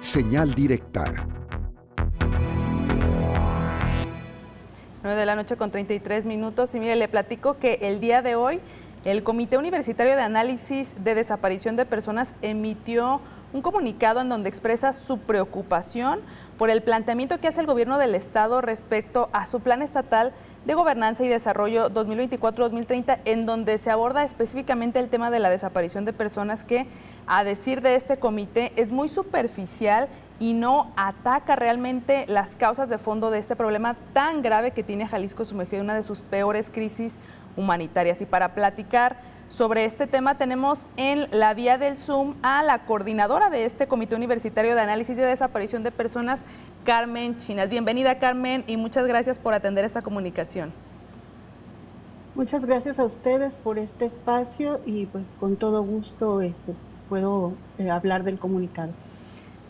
Señal directa. 9:33 y mire, le platico que el día de hoy el Comité Universitario de Análisis de Desaparición de Personas emitió un comunicado en donde expresa su preocupación por el planteamiento que hace el gobierno del estado respecto a su plan estatal de gobernanza y desarrollo 2024-2030, en donde se aborda específicamente el tema de la desaparición de personas que, a decir de este comité, es muy superficial y no ataca realmente las causas de fondo de este problema tan grave que tiene Jalisco sumergido en una de sus peores crisis humanitarias. Y para platicar sobre este tema tenemos en la vía del Zoom a la coordinadora de este Comité Universitario de Análisis de Desaparición de Personas, Carmen Chinas. Bienvenida, Carmen, y muchas gracias por atender esta comunicación. Muchas gracias a ustedes por este espacio y pues con todo gusto puedo hablar del comunicado.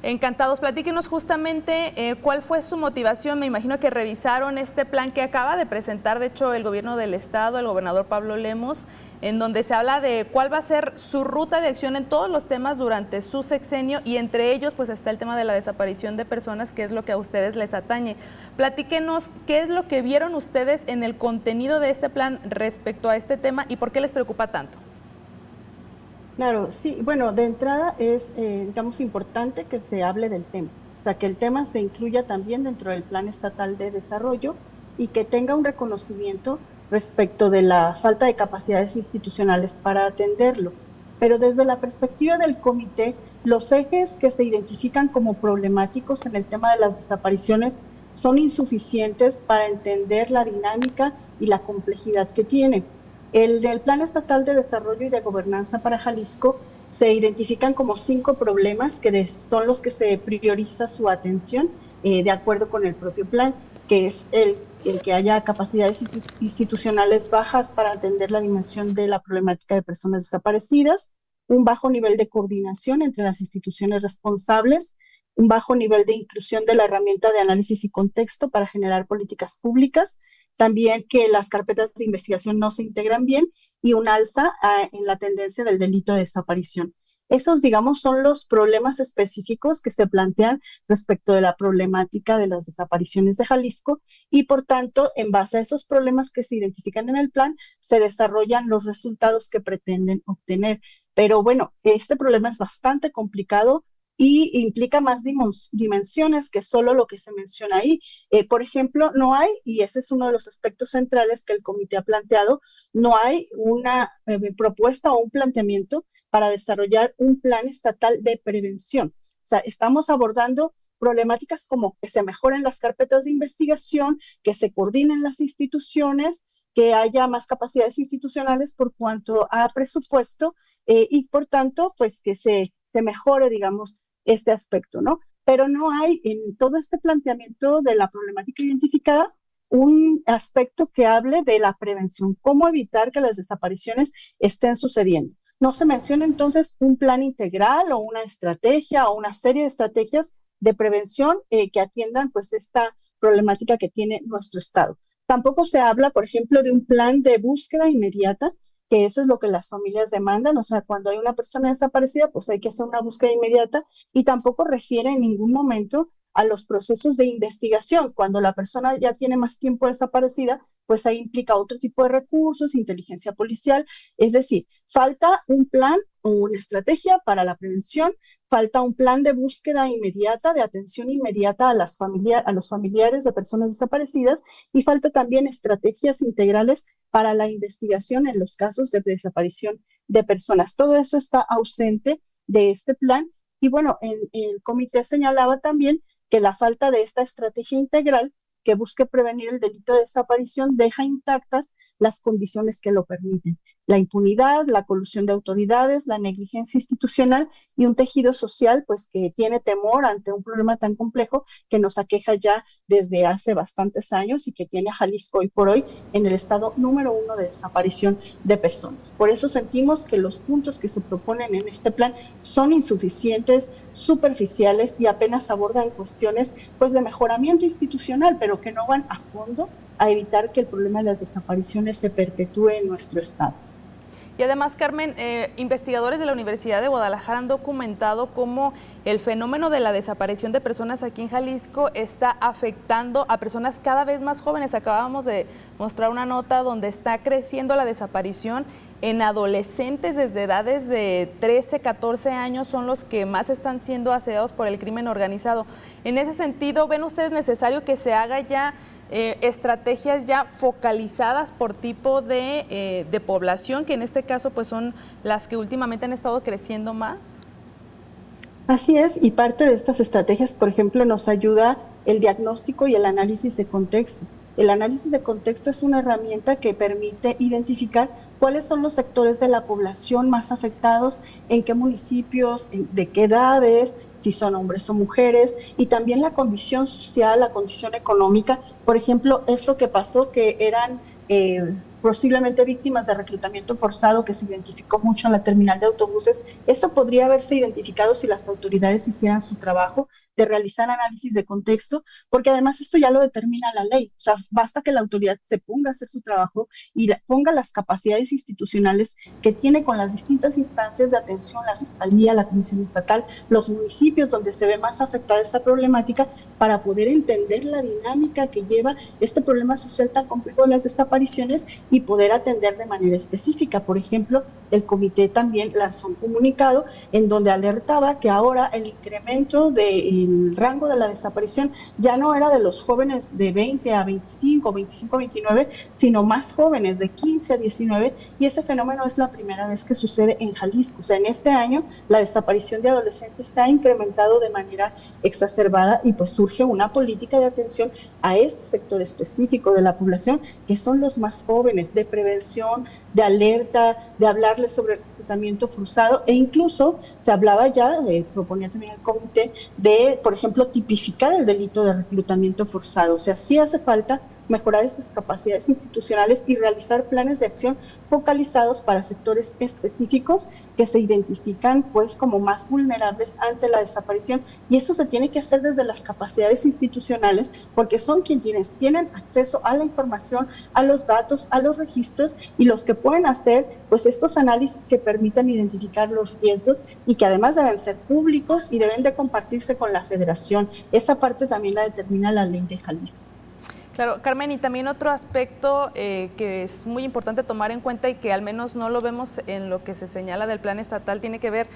Encantados. Platíquenos justamente cuál fue su motivación. Me imagino que revisaron este plan que acaba de presentar, de hecho, el gobierno del estado, el gobernador Pablo Lemos, en donde se habla de cuál va a ser su ruta de acción en todos los temas durante su sexenio, y entre ellos pues está el tema de la desaparición de personas, que es lo que a ustedes les atañe. Platíquenos qué es lo que vieron ustedes en el contenido de este plan respecto a este tema y por qué les preocupa tanto. Claro, sí, bueno, de entrada es, digamos, importante que se hable del tema, o sea, que el tema se incluya también dentro del Plan Estatal de Desarrollo y que tenga un reconocimiento respecto de la falta de capacidades institucionales para atenderlo. Pero desde la perspectiva del comité, los ejes que se identifican como problemáticos en el tema de las desapariciones son insuficientes para entender la dinámica y la complejidad que tiene. Del Plan Estatal de Desarrollo y de Gobernanza para Jalisco se identifican como 5 problemas que son los que se prioriza su atención de acuerdo con el propio plan, que es el que haya capacidades institucionales bajas para atender la dimensión de la problemática de personas desaparecidas, un bajo nivel de coordinación entre las instituciones responsables, un bajo nivel de inclusión de la herramienta de análisis y contexto para generar políticas públicas, también que las carpetas de investigación no se integran bien y un alza en la tendencia del delito de desaparición. Esos, digamos, son los problemas específicos que se plantean respecto de la problemática de las desapariciones de Jalisco y, por tanto, en base a esos problemas que se identifican en el plan, se desarrollan los resultados que pretenden obtener. Pero bueno, este problema es bastante complicado y implica más dimensiones que solo lo que se menciona ahí. Por ejemplo, no hay, y ese es uno de los aspectos centrales que el comité ha planteado, no hay una propuesta o un planteamiento para desarrollar un plan estatal de prevención. O sea, estamos abordando problemáticas como que se mejoren las carpetas de investigación, que se coordinen las instituciones, que haya más capacidades institucionales por cuanto a presupuesto y por tanto, pues que se mejore, digamos, este aspecto, ¿no? Pero no hay en todo este planteamiento de la problemática identificada un aspecto que hable de la prevención, cómo evitar que las desapariciones estén sucediendo. No se menciona entonces un plan integral o una estrategia o una serie de estrategias de prevención que atiendan pues esta problemática que tiene nuestro estado. Tampoco se habla, por ejemplo, de un plan de búsqueda inmediata, que eso es lo que las familias demandan, o sea, cuando hay una persona desaparecida, pues hay que hacer una búsqueda inmediata y tampoco refiere en ningún momento a los procesos de investigación. Cuando la persona ya tiene más tiempo desaparecida, pues ahí implica otro tipo de recursos, inteligencia policial, es decir, falta un plan o una estrategia para la prevención, falta un plan de búsqueda inmediata, de atención inmediata a los familiares de personas desaparecidas y falta también estrategias integrales para la investigación en los casos de desaparición de personas. Todo eso está ausente de este plan y bueno, el comité señalaba también que la falta de esta estrategia integral que busque prevenir el delito de desaparición deja intactas las condiciones que lo permiten. La impunidad, la colusión de autoridades, la negligencia institucional y un tejido social pues que tiene temor ante un problema tan complejo que nos aqueja ya desde hace bastantes años y que tiene a Jalisco hoy por hoy en el estado número 1 de desaparición de personas. Por eso sentimos que los puntos que se proponen en este plan son insuficientes, superficiales y apenas abordan cuestiones pues de mejoramiento institucional, pero que no van a fondo a evitar que el problema de las desapariciones se perpetúe en nuestro estado. Y además, Carmen, investigadores de la Universidad de Guadalajara han documentado cómo el fenómeno de la desaparición de personas aquí en Jalisco está afectando a personas cada vez más jóvenes. Acabábamos de mostrar una nota donde está creciendo la desaparición en adolescentes desde edades de 13, 14 años, son los que más están siendo asediados por el crimen organizado. En ese sentido, ¿ven ustedes necesario que se haga ya estrategias ya focalizadas por tipo de población, que en este caso pues son las que últimamente han estado creciendo más? Así es, y parte de estas estrategias, por ejemplo, nos ayuda el diagnóstico y el análisis de contexto. El análisis de contexto es una herramienta que permite identificar cuáles son los sectores de la población más afectados, en qué municipios, de qué edades, si son hombres o mujeres, y también la condición social, la condición económica. Por ejemplo, esto que pasó, que eran posiblemente víctimas de reclutamiento forzado, que se identificó mucho en la terminal de autobuses. Esto podría haberse identificado si las autoridades hicieran su trabajo de realizar análisis de contexto, porque además esto ya lo determina la ley. O sea, basta que la autoridad se ponga a hacer su trabajo y ponga las capacidades institucionales que tiene con las distintas instancias de atención, la Fiscalía, la Comisión Estatal, los municipios donde se ve más afectada esta problemática, para poder entender la dinámica que lleva este problema social tan complejo de las desapariciones y poder atender de manera específica. Por ejemplo, el comité también lanzó un comunicado en donde alertaba que ahora el incremento del rango de la desaparición ya no era de los jóvenes de 20 a 25, 25 a 29, sino más jóvenes de 15 a 19, y ese fenómeno es la primera vez que sucede en Jalisco. O sea, en este año la desaparición de adolescentes se ha incrementado de manera exacerbada y pues surge una política de atención a este sector específico de la población, que son los más jóvenes, de prevención, de alerta, de hablarles sobre el reclutamiento forzado, e incluso se hablaba ya, proponía también el comité, de, por ejemplo, tipificar el delito de reclutamiento forzado. O sea, sí hace falta mejorar esas capacidades institucionales y realizar planes de acción focalizados para sectores específicos que se identifican pues como más vulnerables ante la desaparición, y eso se tiene que hacer desde las capacidades institucionales, porque son quienes tienen acceso a la información, a los datos, a los registros, y los que pueden hacer pues estos análisis que permitan identificar los riesgos y que además deben ser públicos y deben de compartirse con la federación. Esa parte también la determina la ley de Jalisco. Claro, Carmen, y también otro aspecto que es muy importante tomar en cuenta y que al menos no lo vemos en lo que se señala del plan estatal, tiene que ver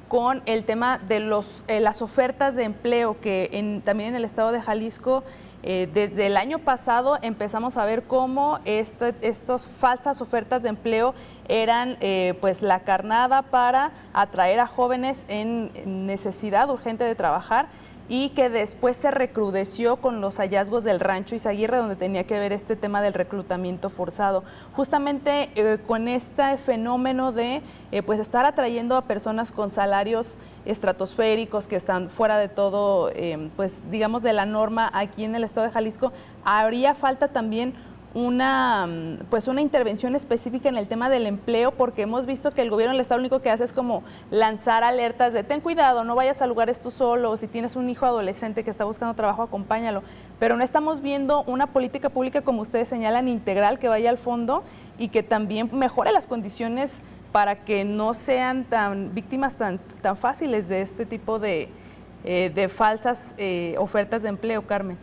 con el tema de las ofertas de empleo, que también en el estado de Jalisco desde el año pasado empezamos a ver cómo estas falsas ofertas de empleo eran pues la carnada para atraer a jóvenes en necesidad urgente de trabajar, y que después se recrudeció con los hallazgos del Rancho Izaguirre, donde tenía que ver este tema del reclutamiento forzado. Justamente con este fenómeno de pues estar atrayendo a personas con salarios estratosféricos que están fuera de todo, pues digamos de la norma aquí en el estado de Jalisco, haría falta también una intervención específica en el tema del empleo, porque hemos visto que el gobierno del estado lo único que hace es como lanzar alertas de ten cuidado, no vayas a lugares tú solo, o si tienes un hijo adolescente que está buscando trabajo, acompáñalo, pero no estamos viendo una política pública, como ustedes señalan, integral, que vaya al fondo y que también mejore las condiciones para que no sean víctimas tan fáciles de este tipo de falsas ofertas de empleo, Carmen.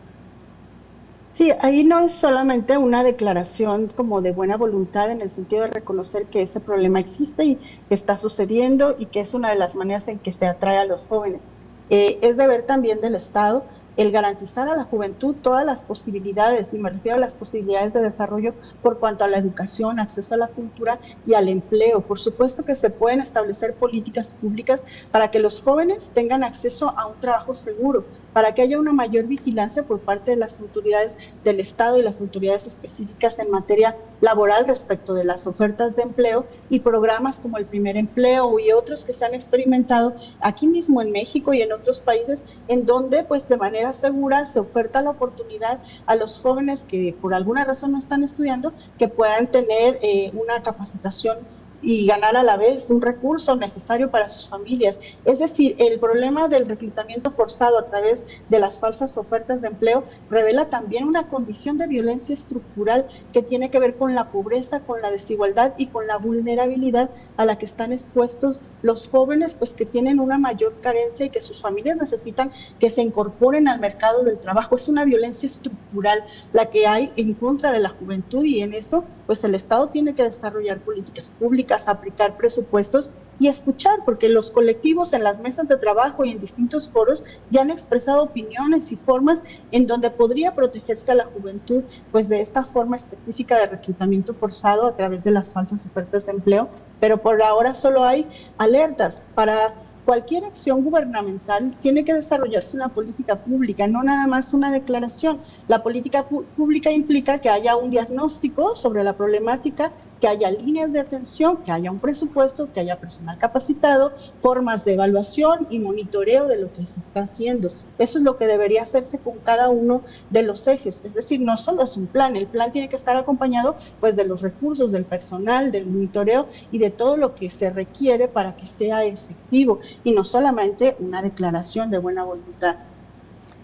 Sí, ahí no es solamente una declaración como de buena voluntad en el sentido de reconocer que ese problema existe y que está sucediendo y que es una de las maneras en que se atrae a los jóvenes. Es deber también del Estado el garantizar a la juventud todas las posibilidades, y me refiero a las posibilidades de desarrollo por cuanto a la educación, acceso a la cultura y al empleo. Por supuesto que se pueden establecer políticas públicas para que los jóvenes tengan acceso a un trabajo seguro, para que haya una mayor vigilancia por parte de las autoridades del Estado y las autoridades específicas en materia laboral respecto de las ofertas de empleo, y programas como el Primer Empleo y otros que se han experimentado aquí mismo en México y en otros países, en donde pues de manera segura se oferta la oportunidad a los jóvenes que por alguna razón no están estudiando, que puedan tener una capacitación y ganar a la vez un recurso necesario para sus familias. Es decir, el problema del reclutamiento forzado a través de las falsas ofertas de empleo revela también una condición de violencia estructural que tiene que ver con la pobreza, con la desigualdad y con la vulnerabilidad a la que están expuestos los jóvenes, pues que tienen una mayor carencia y que sus familias necesitan que se incorporen al mercado del trabajo. Es una violencia estructural la que hay en contra de la juventud, y en eso pues el Estado tiene que desarrollar políticas públicas, aplicar presupuestos y escuchar, porque los colectivos en las mesas de trabajo y en distintos foros ya han expresado opiniones y formas en donde podría protegerse a la juventud pues de esta forma específica de reclutamiento forzado a través de las falsas ofertas de empleo, pero por ahora solo hay alertas. Para cualquier acción gubernamental tiene que desarrollarse una política pública, no nada más una declaración. La política pública implica que haya un diagnóstico sobre la problemática, que haya líneas de atención, que haya un presupuesto, que haya personal capacitado, formas de evaluación y monitoreo de lo que se está haciendo. Eso es lo que debería hacerse con cada uno de los ejes. Es decir, no solo es un plan, el plan tiene que estar acompañado pues de los recursos, del personal, del monitoreo y de todo lo que se requiere para que sea efectivo, y no solamente una declaración de buena voluntad.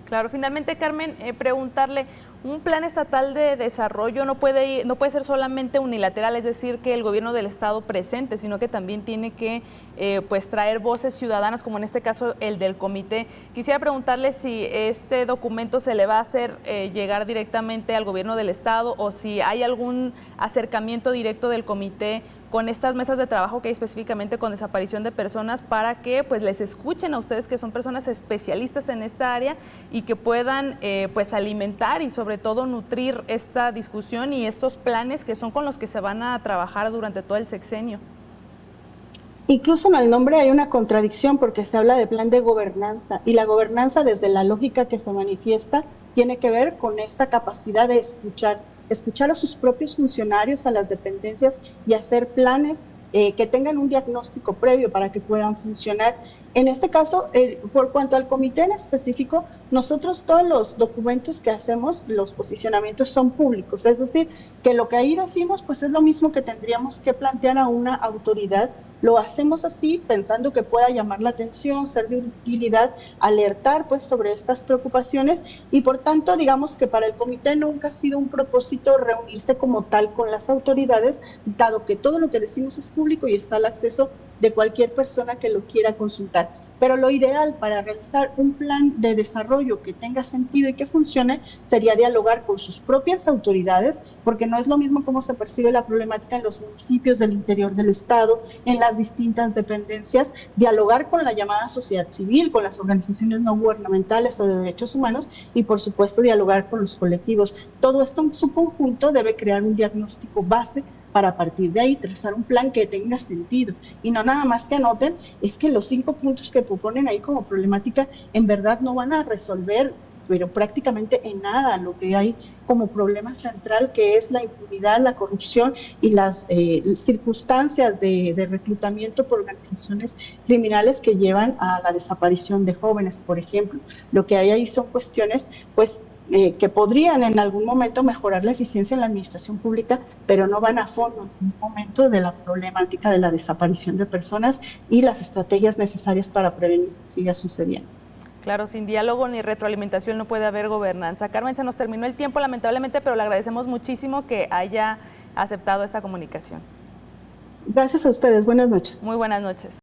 Claro, finalmente, Carmen, preguntarle, un plan estatal de desarrollo no puede ser solamente unilateral, es decir, que el gobierno del estado presente, sino que también tiene que pues traer voces ciudadanas, como en este caso el del comité. Quisiera preguntarle si este documento se le va a hacer llegar directamente al gobierno del estado, o si hay algún acercamiento directo del comité con estas mesas de trabajo que hay específicamente con desaparición de personas, para que pues les escuchen a ustedes, que son personas especialistas en esta área, y que puedan pues alimentar y sobre todo nutrir esta discusión y estos planes que son con los que se van a trabajar durante todo el sexenio. Incluso en el nombre hay una contradicción, porque se habla de plan de gobernanza, y la gobernanza, desde la lógica que se manifiesta, tiene que ver con esta capacidad de escuchar a sus propios funcionarios, a las dependencias, y hacer planes que tengan un diagnóstico previo para que puedan funcionar. En este caso, por cuanto al comité en específico, nosotros todos los documentos que hacemos, los posicionamientos son públicos, es decir, que lo que ahí decimos pues es lo mismo que tendríamos que plantear a una autoridad. Lo hacemos así pensando que pueda llamar la atención, ser de utilidad, alertar pues sobre estas preocupaciones, y por tanto digamos que para el comité nunca ha sido un propósito reunirse como tal con las autoridades, dado que todo lo que decimos es público y está al acceso de cualquier persona que lo quiera consultar. Pero lo ideal para realizar un plan de desarrollo que tenga sentido y que funcione sería dialogar con sus propias autoridades, porque no es lo mismo cómo se percibe la problemática en los municipios del interior del estado, en las distintas dependencias, dialogar con la llamada sociedad civil, con las organizaciones no gubernamentales o de derechos humanos, y por supuesto dialogar con los colectivos. Todo esto en su conjunto debe crear un diagnóstico base para, a partir de ahí, trazar un plan que tenga sentido, y no nada más que anoten. Es que los 5 puntos que proponen ahí como problemática en verdad no van a resolver, pero prácticamente en nada, lo que hay como problema central, que es la impunidad, la corrupción y las circunstancias de reclutamiento por organizaciones criminales que llevan a la desaparición de jóvenes, por ejemplo. Lo que hay ahí son cuestiones pues que podrían en algún momento mejorar la eficiencia en la administración pública, pero no van a fondo en un momento de la problemática de la desaparición de personas y las estrategias necesarias para prevenir que siga sucediendo. Claro, sin diálogo ni retroalimentación no puede haber gobernanza. Carmen, se nos terminó el tiempo lamentablemente, pero le agradecemos muchísimo que haya aceptado esta comunicación. Gracias a ustedes, buenas noches. Muy buenas noches.